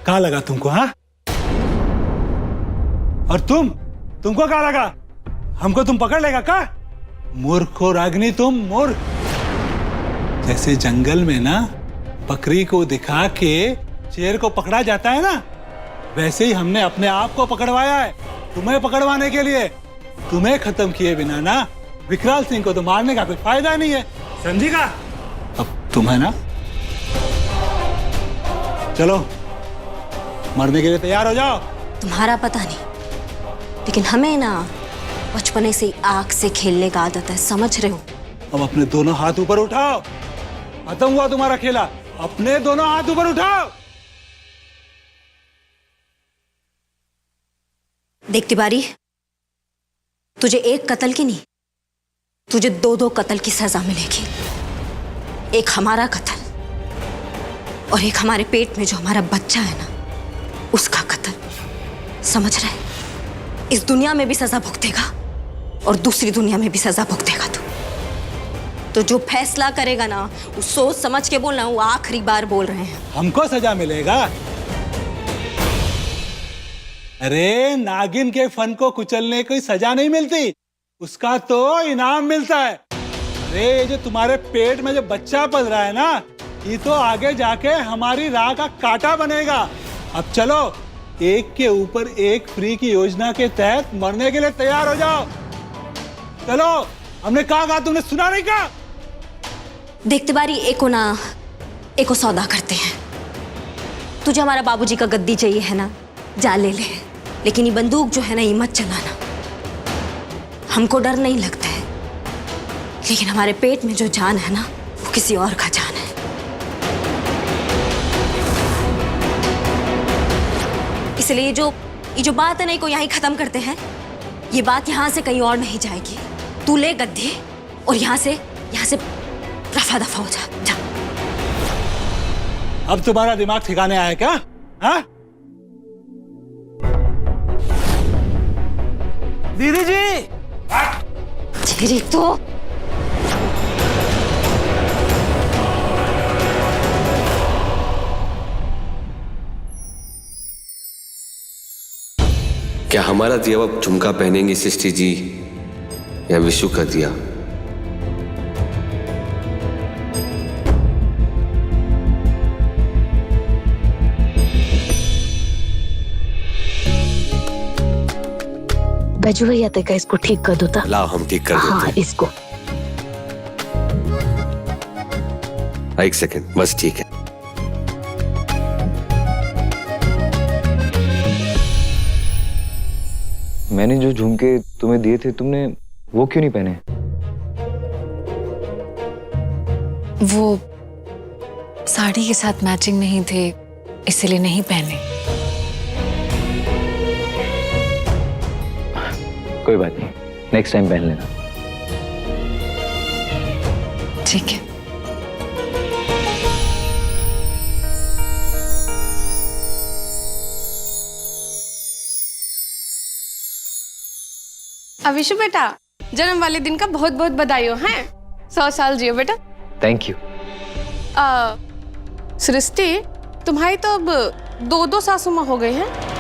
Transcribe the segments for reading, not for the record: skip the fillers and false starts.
कहाँ लगा तुमको? हाँ, और तुमको कहाँ लगा? हमको तुम पकड़ लेगा का? मूर्ख हो रागिनी तुम, मूर्ख। जैसे जंगल में ना बकरी को दिखा के शेर को पकड़ा जाता है ना, वैसे ही हमने अपने आप को पकड़वाया है तुम्हें पकड़वाने के लिए। तुम्हें खत्म किए बिना ना विकराल सिंह को तो मारने का कोई फायदा नहीं है, समझेगा? अब तुम्हें ना, चलो मरने के लिए तैयार हो जाओ। तुम्हारा पता नहीं, लेकिन हमें ना बचपने से आग से खेलने का आदत है, समझ रहे हो? अब अपने दोनों हाथ ऊपर उठाओ, खत्म हुआ तुम्हारा खेला। अपने दोनों हाथ ऊपर उठाओ। देख तिवारी, तुझे एक कत्ल की नहीं, तुझे दो कत्ल की सजा मिलेगी। एक हमारा कत्ल और एक हमारे पेट में जो हमारा बच्चा है ना, उसका कत्ल। समझ रहे? इस दुनिया में भी सजा भुगतेगा और दूसरी दुनिया में भी सजा भुगतेगा तू। तो जो फैसला करेगा ना, वो सोच समझ के बोलना, वो आखिरी बार बोल रहे हैं। हमको सजा मिलेगा? अरे नागिन के फन को कुचलने की सजा नहीं मिलती, उसका तो इनाम मिलता है। अरे ये जो तुम्हारे पेट में जो बच्चा पल रहा है ना, ये तो आगे जाके हमारी राह का कांटा बनेगा। अब चलो, एक के ऊपर एक फ्री की योजना के तहत मरने के लिए तैयार हो जाओ। चलो, हमने कहा तुमने सुना नहीं? कहा देख तिवारी, एको सौदा करते हैं। तुझे हमारा बाबूजी का गद्दी चाहिए है ना, जा ले ले, लेकिन ये बंदूक जो है ना, ये मत चलाना। हमको डर नहीं लगता है, लेकिन हमारे पेट में जो जान है ना, वो किसी और का जान है। इसलिए ये जो बात है ना, को यहीं खत्म करते हैं। ये बात यहाँ से कहीं और नहीं जाएगी। तू ले गद्दी और यहाँ से रफा दफा हो जा। अब तुम्हारा दिमाग ठिकाने आया क्या? हाँ? दीदी जी, तेरी तो क्या हमारा दिया हुआ झुमका पहनेंगी सृष्टि जी या विशु का दिया? बैजू भैया तक इसको ठीक कर दो। लाओ हम ठीक कर देते। हाँ, इसको। एक सेकंड, बस ठीक है। मैंने जो झुमके तुम्हें दिए थे, तुमने वो क्यों नहीं पहने? वो साड़ी के साथ मैचिंग नहीं थे, इसलिए नहीं पहने। कोई बात नहीं, नेक्स्ट टाइम पहन लेना। ठीक है। अविशु बेटा, जन्म वाले दिन का बहुत बहुत बधाई हो। हैं 100 साल जियो बेटा। Thank you. सृष्टि, तुम्हारी तो अब 2 सासू माँ हो गई हैं।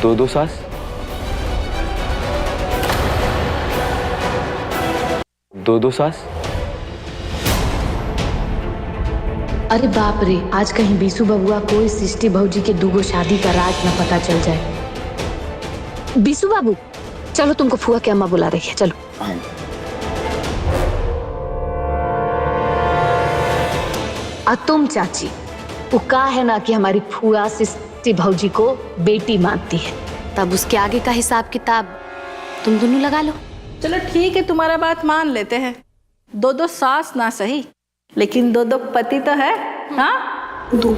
दो सास? दो सास? अरे बाप रे, आज कहीं बीसू बबुआ कोई सृष्टि भौजी के दूगो शादी का राज न पता चल जाए। बीसू बाबू, चलो, तुमको फुआ की अम्मा बुला रही है, चलो। और तुम चाची, वो कहा है ना कि हमारी फुआ सृष्टि भौजी को बेटी मानती है, तब उसके आगे का हिसाब किताब तुम दोनों लगा लो। चलो ठीक है, तुम्हारा बात मान लेते हैं। 2 सास ना सही, लेकिन 2 पति तो है। हाँ, 2।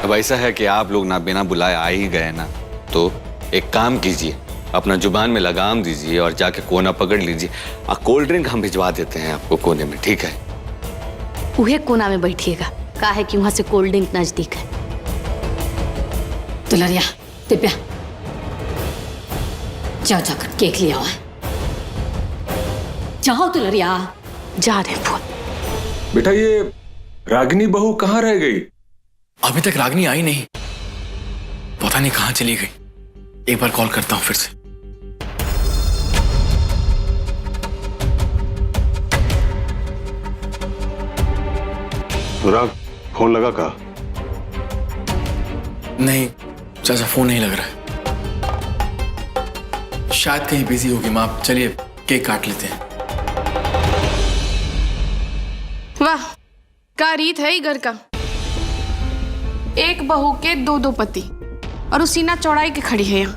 अब ऐसा है कि आप लोग ना बिना बुलाए आ ही गए ना, तो एक काम कीजिए, अपना जुबान में लगाम दीजिए और जाके कोना पकड़ लीजिए। कोल्ड ड्रिंक हम भिजवा देते हैं आपको कोने में, ठीक है? उहे कोना में बैठिएगा, का है कि वहां से कोल्ड ड्रिंक नजदीक है। दुलरिया, दिव्या, जाओ जाकर केक ले आओ। जाओ दुलरिया, जा रहे फोन। बेटा ये रागिनी बहू कहाँ रह गई? अभी तक रागिनी आई नहीं, पता नहीं कहां चली गई। एक बार कॉल करता हूं फिर से। अनुराग, फोन लगा का? नहीं चाचा, फोन नहीं लग रहा है, शायद कहीं बिजी होगी माँ। चलिए केक काट लेते हैं। वाह, का रीत है ही घर का। एक बहू के दो दो पति और वो सीना चौड़ाई के खड़ी है यहाँ।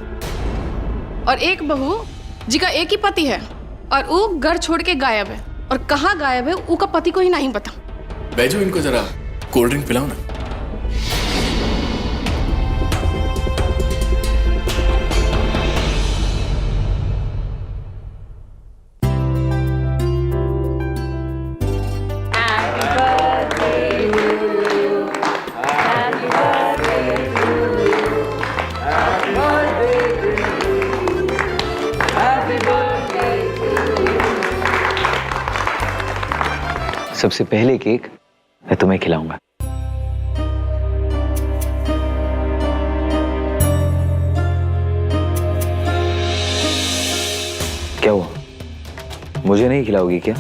और एक बहू जी का एक ही पति है और वो घर छोड़ के गायब है, और कहाँ गायब है वो का पति को ही नहीं पता। बैजो, इनको जरा कोल्ड ड्रिंक पिलाओ ना। सबसे पहले केक मैं तुम्हें खिलाऊंगा। क्या हुआ, मुझे नहीं खिलाओगी क्या?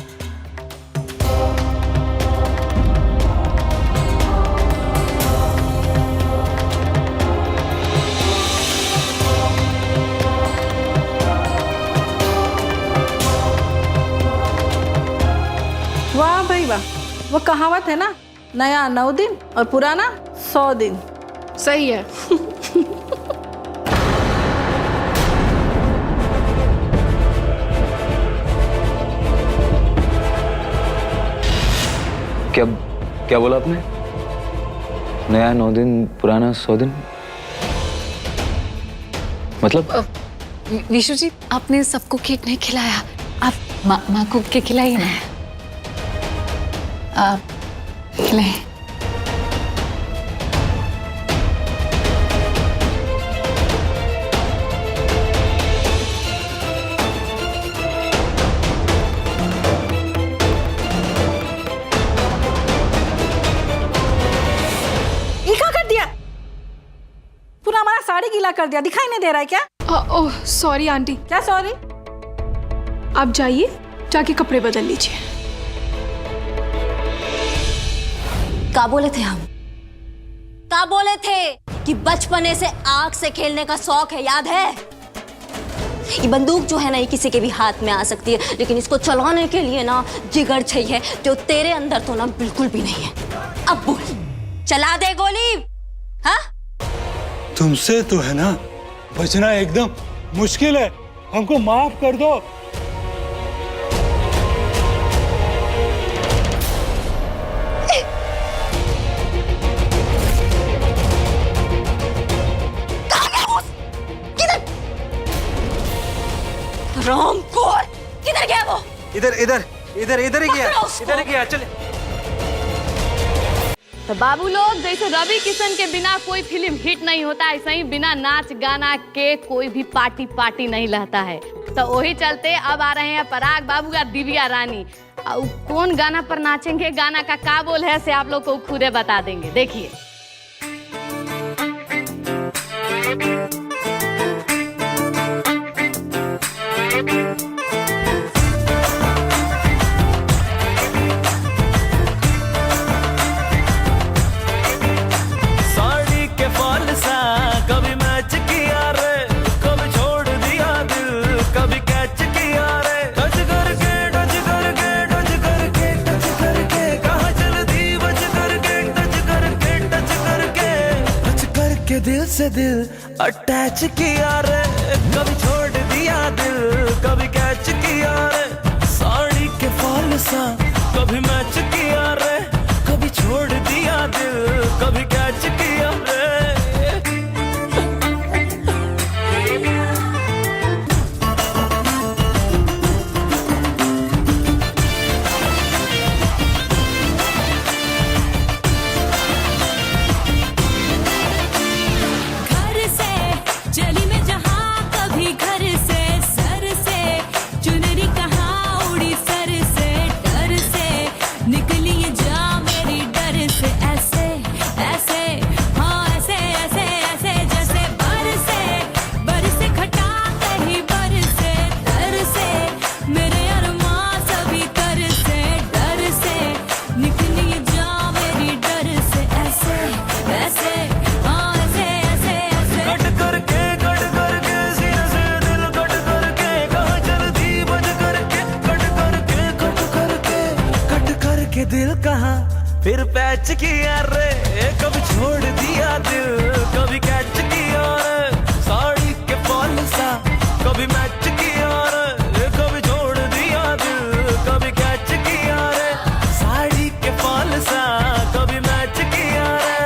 वाह भाई वाह, वो कहावत है ना, नया 9 दिन और पुराना 100 दिन। सही है। क्या क्या बोला आपने? नया 9 दिन, पुराना 100 दिन, मतलब? विशु जी, आपने सबको केक नहीं खिलाया, आप माँ को केक खिलाइए ना। आप खिलाएं। ये क्या कर दिया? तूने हमारा साड़ी गीला कर दिया, दिखाई नहीं दे रहा है क्या? Oh sorry aunty. क्या सॉरी? आप जाइए, जाके कपड़े बदल लीजिए। का बोले थे हम? का बोले थे कि बचपने से आग से खेलने का शौक है, याद है? ये बंदूक जो है ना, ये किसी के भी हाथ में आ सकती है, लेकिन इसको चलाने के लिए ना जिगर चाहिए, जो तेरे अंदर तो ना बिल्कुल भी नहीं है। अब बोल, चला दे गोली? हाँ? तुमसे तो है ना बचना एकदम मुश्किल है, हमको माफ कर दो। रामखोर, किधर गया वो? इधर इधर इधर इधर ही गया, इधर ही गया। चले तो बाबू लोग, जैसे रवि किशन के बिना कोई फिल्म हिट नहीं होता, ऐसे ही बिना नाच गाना के कोई भी पार्टी नहीं रहता है। तो वही चलते अब आ रहे हैं पराग बाबू या दिव्या रानी। कौन गाना पर नाचेंगे, गाना का क्या बोल है से आप लोग को खुदे बता देंगे, देखिए। दिल से दिल अटैच किया रे, कभी छोड़ दिया दिल, कभी कैच किया रे, साड़ी के फॉल सा कभी मैच किया रे, कभी छोड़ दिया दिल, कभी कैच किया रे। अटैच किया रे, कभी छोड़ दिया दिल, कभी कैच किया रे, साड़ी के फॉल सा कभी मैच किया रे, कभी छोड़ दिया दिल, कभी कैच किया रे, साड़ी के फॉल सा कभी मैच किया रे।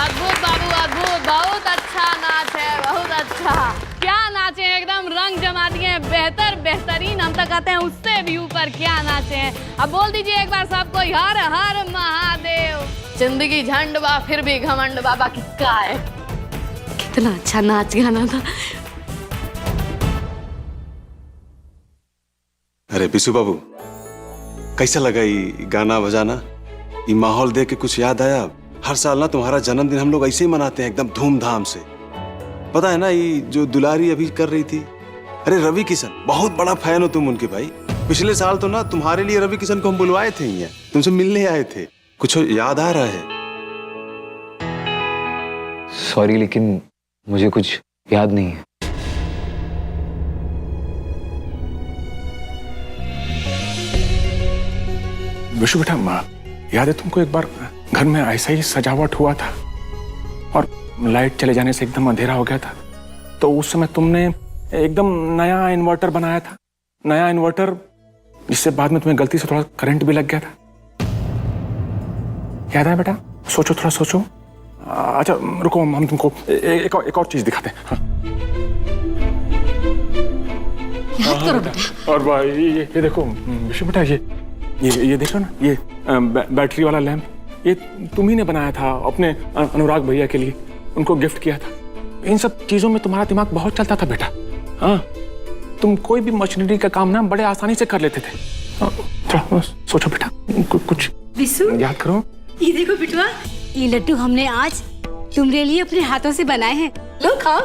अद्भुत बाबू अद्भुत, बहुत अच्छा नाच है, बहुत अच्छा। क्या नाचे हैं, एकदम रंग जमा दिए हैं, बेहतर बेहतरीन, हम तो कहते हैं उससे भी ऊपर क्या नाचे हैं। अब बोल दीजिए एक बार सबको, हर हर महादेव। जिंदगी झंड बा फिर भी घमंड बाबा किसका है। कितना अच्छा नाच गाना था। अरे बिशु बाबू, कैसा लगा ये गाना बजाना, ये माहौल देख के कुछ याद आया? हर साल ना तुम्हारा जन्मदिन हम लोग ऐसे ही मनाते हैं, एकदम धूमधाम से। पता है ना ये जो दुलारी अभी कर रही थी, अरे रवि किशन, बहुत बड़ा फैन हो तुम उनके भाई। पिछले साल तो ना तुम्हारे लिए रवि किशन को हम बुलवाए थे, यहाँ तुमसे मिलने आए थे। कुछ याद आ रहा है? सॉरी, लेकिन मुझे कुछ याद नहीं है। विशु बेटा, याद है तुमको एक बार घर में ऐसा ही सजावट हुआ था और लाइट चले जाने से एकदम अंधेरा हो गया था, तो उस समय तुमने एकदम नया इन्वर्टर बनाया था, नया इन्वर्टर, जिससे बाद में तुम्हें गलती से थोड़ा करंट भी लग गया था। याद है बेटा? सोचो, थोड़ा सोचो। अच्छा रुको, हम तुमको एक और चीज दिखाते हैं। हाँ। याद करो बेटा। और भाई ये देखो विशु बेटा, ये देखो ना, ये बैटरी वाला लैंप, ये तुम ही ने बनाया था अपने अनुराग भैया के लिए, उनको गिफ्ट किया था। इन सब चीजों में तुम्हारा दिमाग बहुत चलता था बेटा। हाँ, तुम कोई भी मशीनरी का काम ना बड़े आसानी से कर लेते थे। थोड़ा सोचो बेटा, कुछ याद करो। ये देखो बिटवा, ये लड्डू हमने आज तुम्हारे लिए अपने हाथों से बनाए हैं, लो खाओ।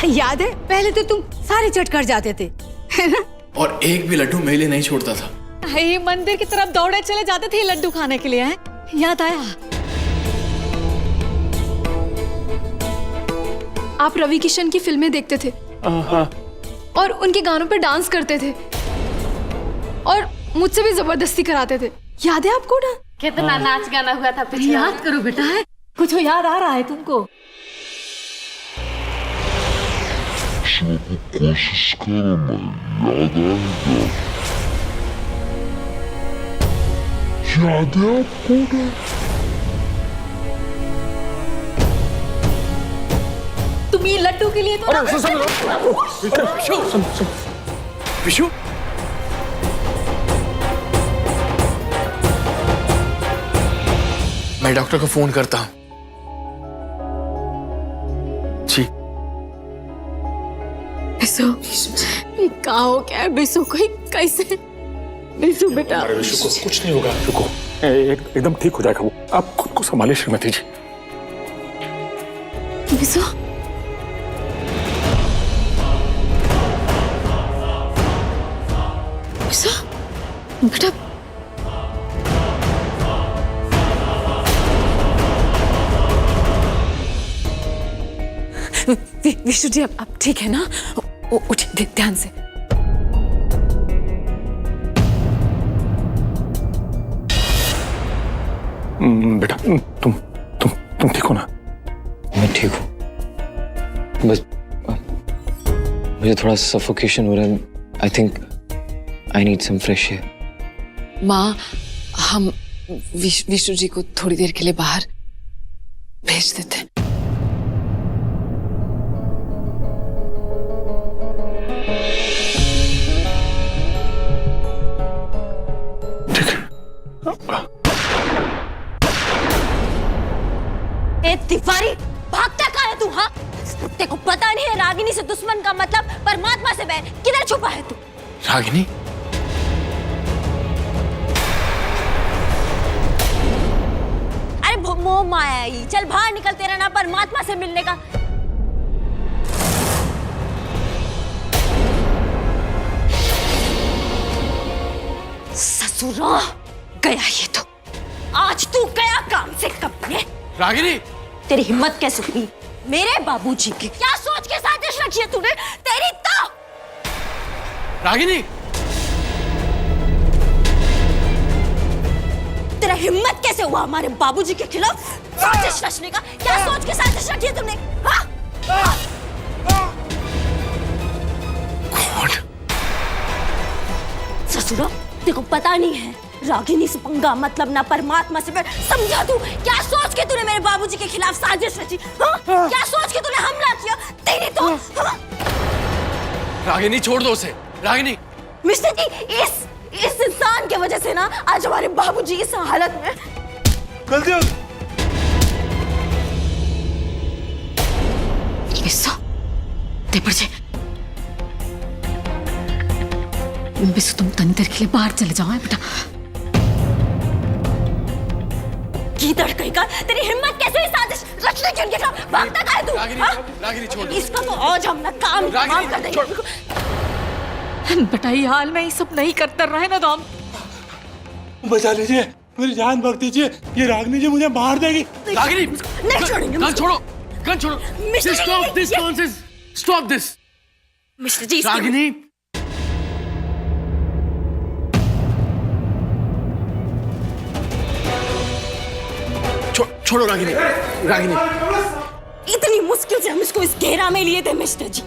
याद है पहले तो तुम सारे चट कर जाते थे, है ना? और एक भी लड्डू मेरे लिए नहीं छोड़ता था। ये मंदिर की तरफ दौड़े चले जाते थे लड्डू खाने के लिए। याद आया? आप रवि किशन की फिल्में देखते थे हाँ। और उनके गानों पर डांस करते थे और मुझसे भी जबरदस्ती कराते थे। याद है आपको ना? कितना नाच गाना हुआ था पिछले। याद करो बेटा, है कुछ याद आ रहा है तुमको? कोशिश करो ना, याद आएगा। याद है आपको ना? तुम ये लड्डू के लिए तो विशु, मैं डॉक्टर को फोन करता हूँ। जी। बिसु, क्या हो गया बिसु को? कैसे? बिसु बेटा, अरे विशु को कुछ नहीं होगा, रुको, एकदम ठीक हो जाएगा वो। आप खुद को संभालिए श्रीमती जी। बिसु, बेटा, विशु जी अब ठीक है ना? उठिए ध्यान से। बेटा, तुम ठीक हो ना? मैं ठीक हूँ, बस मुझे थोड़ा सफोकेशन हो रहा है। I think I need some fresh air. माँ, हम विशु जी को थोड़ी देर के लिए बाहर भेज देते हैं। तिवारी, भागता कहाँ है तू? हाँ, तेको पता नहीं है रागिनी से दुश्मन का मतलब परमात्मा से बैर। किधर छुपा है तू? रागिनी? अरे मोह माया ही, चल बाहर निकल, तेरा ना परमात्मा से मिलने का। ससुरा गया ये तो। आज तू गया काम से कब? रागिनी, तेरी हिम्मत कैसे हुई मेरे बाबूजी की? क्या सोच के साजिश रखी है तूने? तेरी तो रागिनी, तेरा हिम्मत कैसे हुआ हमारे बाबूजी के खिलाफ साजिश रचने का? क्या सोच के साजिश रखी है तुमने? हाँ? ससुरा, देखो पता नहीं है रागिनी से पंगा मतलब ना परमात्मा से। समझा तू? क्या सोच के तूने मेरे बाबूजी के खिलाफ साजिश रची? हाँ? क्या सोच के तूने हमला किया? तेरी तो हाँ? रागिनी छोड़ दो उसे। रागिनी, मिस्टर जी, इस इंसान की वजह से ना आज हमारे बाबूजी इस हालत में। गलती हो बिस्सो, दे पड़े। बिस्सो, तुम तनी देर के लिए बाहर चले जाओ बेटा। गीदड़ कहीं का, तेरी हिम्मत कैसे हुई साजिश रचने की उनके खिलाफ? भागता कहाँ है तू? रागिनी छोड़ दो। इसका तो आज हम ना काम तमाम कर देंगे। बेटा ये हाल में ये सब नहीं करते रहे ना तो हम। बचा लीजिए, मेरी जान बख्श दीजिए, ये रागिनी जी मुझे मार देगी। रागिनी, नहीं छोड़ेंगे। गन छोड़ो, गन छोड़ो। Stop this nonsense. Stop this. Mister ji, Ragini, छोड़ो रागिनी। रागिनी, इतनी मुश्किल से हम इसको इस घेरा में लिए थे मिस्टर जी,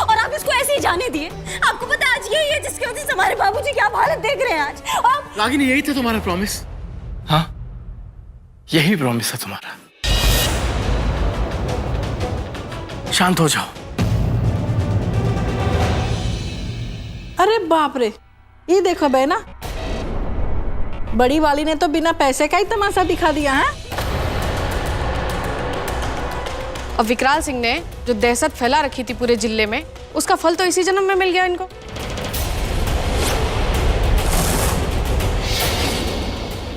और आप इसको ऐसे ही जाने दिए। आपको पता है आज यही है जिसकी वजह से हमारे बाबूजी क्या हालत देख रहे हैं आज। आप रागिनी, यही था तुम्हारा प्रॉमिस? हाँ, यही प्रॉमिस है तुम्हारा। शांत हो जाओ। अरे बाप रे, ये देखो बहना, बड़ी वाली ने तो बिना पैसे का ही तमाशा दिखा दिया है। अब विकराल सिंह ने जो दहशत फैला रखी थी पूरे जिले में, उसका फल तो इसी जन्म में मिल गया इनको।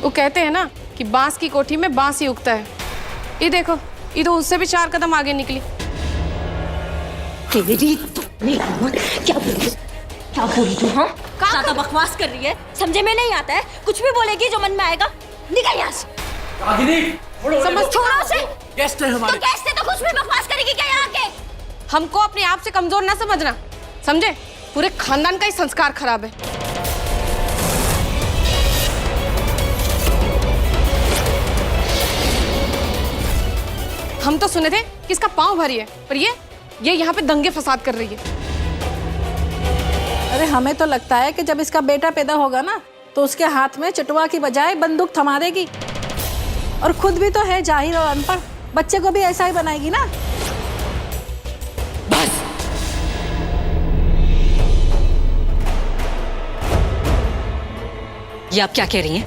वो कहते हैं ना कि बांस की कोठी में बांस ही उगता है। ये देखो, ये तो उससे भी 4 कदम आगे निकली। तेरी तो क्या बोली तू? हाँ, ज्यादा बकवास कर रही है, समझे में नहीं आता है। कुछ भी बोलेगी जो मन में आएगा। निकल यहाँ से। रागिनी, समझ छोड़ो उसे। गेस्ट है हमारे। तो गेस्ट से तो कुछ भी बकवास करेगी क्या यहाँ आके? हमको अपने आप से कमजोर ना समझना, समझे? पूरे खानदान का ही संस्कार खराब है। हम तो सुने थे कि इसका पांव भारी है, पर ये यहाँ पे दंगे फसाद कर रही है। अरे हमें तो लगता है कि जब इसका बेटा पैदा होगा ना, तो उसके हाथ में चटुआ की बजाय बंदूक थमा देगी। और खुद भी तो है जाहिल और अनपढ़, बच्चे को भी ऐसा ही बनाएगी ना। बस। ये आप क्या कह रही हैं?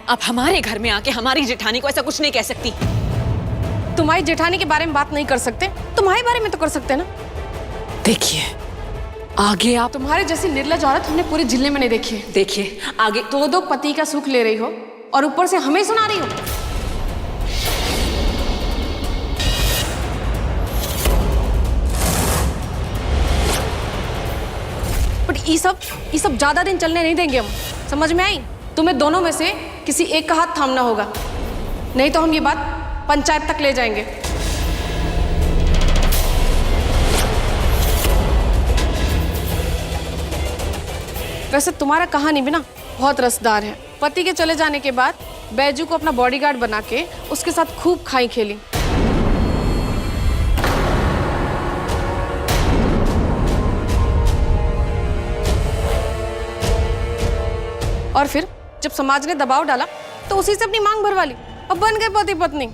आप हमारे घर में आके हमारी जेठानी को ऐसा कुछ नहीं कह सकती। तुम्हारी जेठानी के बारे में बात नहीं कर सकते, तुम्हारे बारे में तो कर सकते ना। देखिए आगे आप, तुम्हारे जैसी निर्लज औरत हमने पूरे जिले में नहीं देखी है। देखिए आगे, 2 पति का सुख ले रही हो और ऊपर से हमें सुना रही हो। बट ये सब ज्यादा दिन चलने नहीं देंगे हम, समझ में आई? तुम्हें दोनों में से किसी एक का हाथ थामना होगा, नहीं तो हम ये बात पंचायत तक ले जाएंगे। वैसे तुम्हारा कहानी भी ना बहुत रसदार है। पति के चले जाने के बाद बैजू को अपना बॉडीगार्ड बना के उसके साथ खूब खाई खेली। और फिर जब समाज ने दबाव डाला तो उसी से अपनी मांग भरवा ली। अब बन गए पति पत्नी।